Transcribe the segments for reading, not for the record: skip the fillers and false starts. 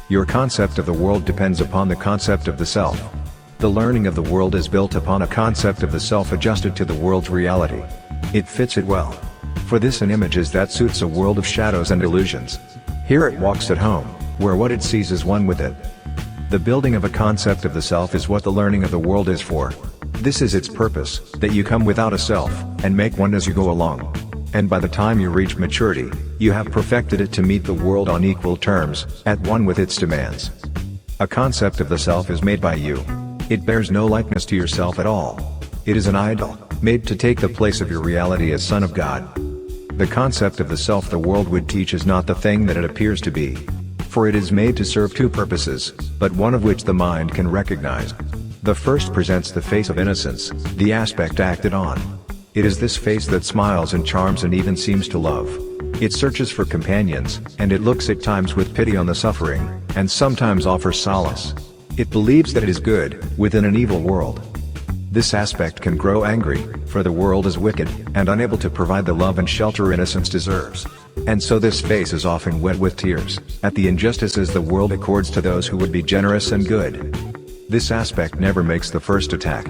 Your concept of the world depends upon the concept of the self. The learning of the world is built upon a concept of the self adjusted to the world's reality. It fits it well. For this an image is that suits a world of shadows and illusions. Here it walks at home, where what it sees is one with it. The building of a concept of the self is what the learning of the world is for. This is its purpose, that you come without a self, and make one as you go along. And by the time you reach maturity, you have perfected it to meet the world on equal terms, at one with its demands. A concept of the self is made by you. It bears no likeness to yourself at all. It is an idol, made to take the place of your reality as Son of God. The concept of the self the world would teach is not the thing that it appears to be. For it is made to serve two purposes, but one of which the mind can recognize. The first presents the face of innocence, the aspect acted on. It is this face that smiles and charms and even seems to love. It searches for companions, and it looks at times with pity on the suffering, and sometimes offers solace. It believes that it is good, within an evil world. This aspect can grow angry, for the world is wicked, and unable to provide the love and shelter innocence deserves. And so this face is often wet with tears, at the injustices the world accords to those who would be generous and good. This aspect never makes the first attack.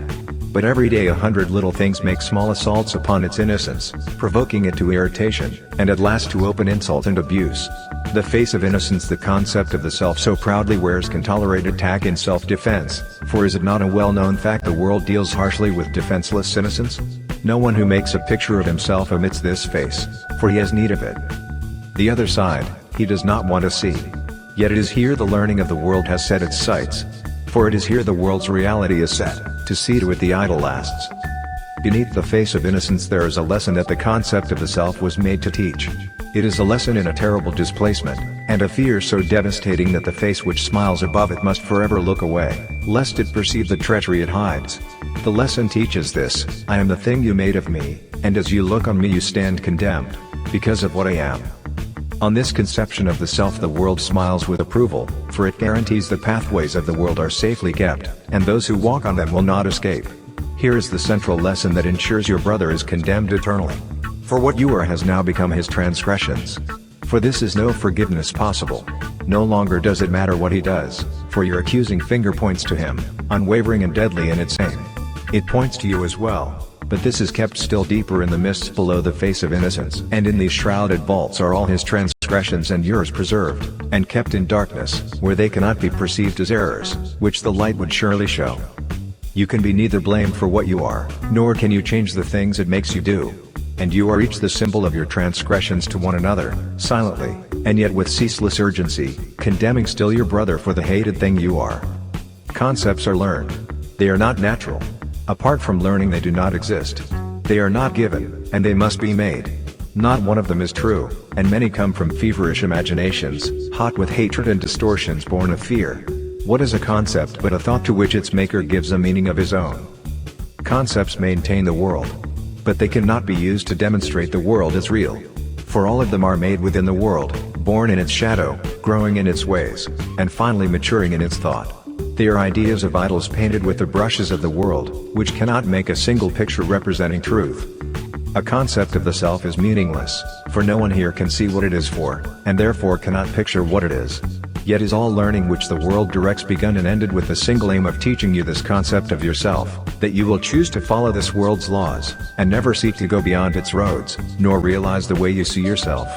But every day 100 little things make small assaults upon its innocence, provoking it to irritation, and at last to open insult and abuse. The face of innocence the concept of the self so proudly wears can tolerate attack in self-defense, for is it not a well-known fact the world deals harshly with defenseless innocence? No one who makes a picture of himself omits this face, for he has need of it. The other side, he does not want to see. Yet it is here the learning of the world has set its sights. For it is here the world's reality is set, to see to it the idol lasts. Beneath the face of innocence there is a lesson that the concept of the self was made to teach. It is a lesson in a terrible displacement, and a fear so devastating that the face which smiles above it must forever look away, lest it perceive the treachery it hides. The lesson teaches this: I am the thing you made of me, and as you look on me you stand condemned, because of what I am. On this conception of the self the world smiles with approval, for it guarantees the pathways of the world are safely kept, and those who walk on them will not escape. Here is the central lesson that ensures your brother is condemned eternally. For what you are has now become his transgressions. For this is no forgiveness possible. No longer does it matter what he does, for your accusing finger points to him, unwavering and deadly in its aim. It points to you as well. But this is kept still deeper in the mists below the face of innocence, and in these shrouded vaults are all his transgressions and yours preserved, and kept in darkness, where they cannot be perceived as errors, which the light would surely show. You can be neither blamed for what you are, nor can you change the things it makes you do. And you are each the symbol of your transgressions to one another, silently, and yet with ceaseless urgency, condemning still your brother for the hated thing you are. Concepts are learned. They are not natural. Apart from learning they do not exist. They are not given, and they must be made. Not one of them is true, and many come from feverish imaginations, hot with hatred and distortions born of fear. What is a concept but a thought to which its maker gives a meaning of his own? Concepts maintain the world. But they cannot be used to demonstrate the world as real. For all of them are made within the world, born in its shadow, growing in its ways, and finally maturing in its thought. They are ideas of idols painted with the brushes of the world, which cannot make a single picture representing truth. A concept of the self is meaningless, for no one here can see what it is for, and therefore cannot picture what it is. Yet is all learning which the world directs begun and ended with the single aim of teaching you this concept of yourself, that you will choose to follow this world's laws, and never seek to go beyond its roads, nor realize the way you see yourself.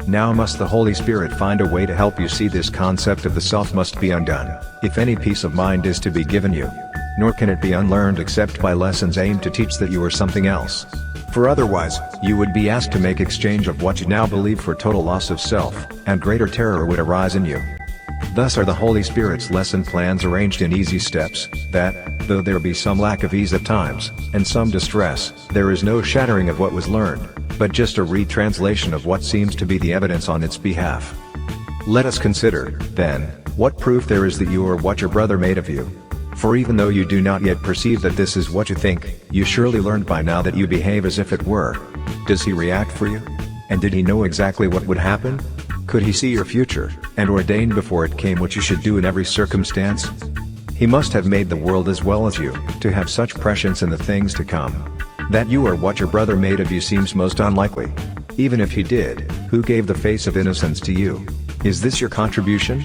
Now must the Holy Spirit find a way to help you see this concept of the self must be undone, if any peace of mind is to be given you. Nor can it be unlearned except by lessons aimed to teach that you are something else. For otherwise, you would be asked to make exchange of what you now believe for total loss of self, and greater terror would arise in you. Thus are the Holy Spirit's lesson plans arranged in easy steps, that, though there be some lack of ease at times, and some distress, there is no shattering of what was learned, but just a retranslation of what seems to be the evidence on its behalf. Let us consider, then, what proof there is that you are what your brother made of you. For even though you do not yet perceive that this is what you think, you surely learned by now that you behave as if it were. Does he react for you? And did he know exactly what would happen? Could he see your future, and ordain before it came what you should do in every circumstance? He must have made the world as well as you, to have such prescience in the things to come. That you are what your brother made of you seems most unlikely. Even if he did, who gave the face of innocence to you? Is this your contribution?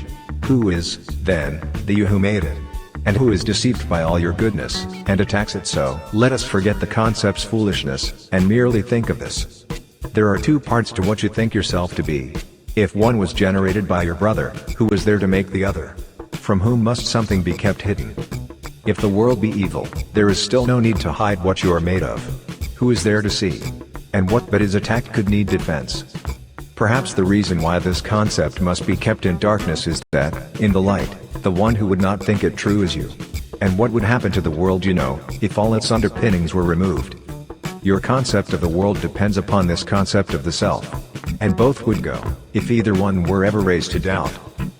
Who is, then, the you who made it? And who is deceived by all your goodness, and attacks it so? Let us forget the concept's foolishness, and merely think of this. There are two parts to what you think yourself to be. If one was generated by your brother, who was there to make the other? From whom must something be kept hidden? If the world be evil, there is still no need to hide what you are made of. Who is there to see? And what but is attacked could need defense? Perhaps the reason why this concept must be kept in darkness is that, in the light, the one who would not think it true is you. And what would happen to the world you know, if all its underpinnings were removed? Your concept of the world depends upon this concept of the self. And both would go, if either one were ever raised to doubt.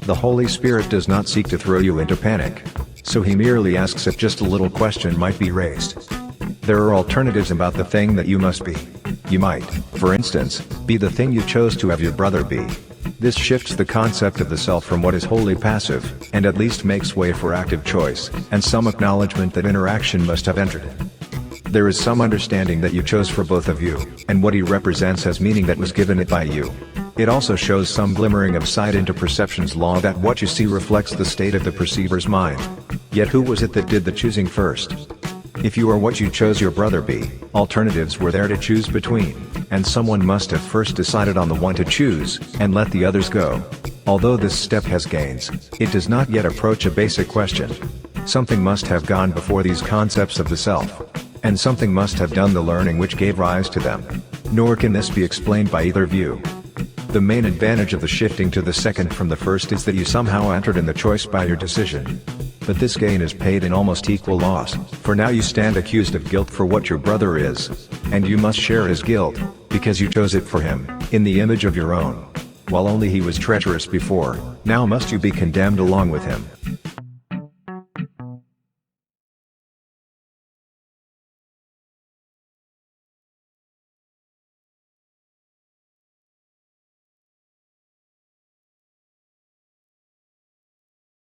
The Holy Spirit does not seek to throw you into panic. So he merely asks if just a little question might be raised. There are alternatives about the thing that you must be. You might, for instance, be the thing you chose to have your brother be. This shifts the concept of the self from what is wholly passive, and at least makes way for active choice, and some acknowledgement that interaction must have entered it. There is some understanding that you chose for both of you, and what he represents has meaning that was given it by you. It also shows some glimmering of sight into perception's law that what you see reflects the state of the perceiver's mind. Yet who was it that did the choosing first? If you are what you chose your brother be, alternatives were there to choose between, and someone must have first decided on the one to choose, and let the others go. Although this step has gains, it does not yet approach a basic question. Something must have gone before these concepts of the self. And something must have done the learning which gave rise to them. Nor can this be explained by either view. The main advantage of the shifting to the second from the first is that you somehow entered in the choice by your decision. But this gain is paid in almost equal loss, for now you stand accused of guilt for what your brother is. And you must share his guilt, because you chose it for him, in the image of your own. While only he was treacherous before, now must you be condemned along with him.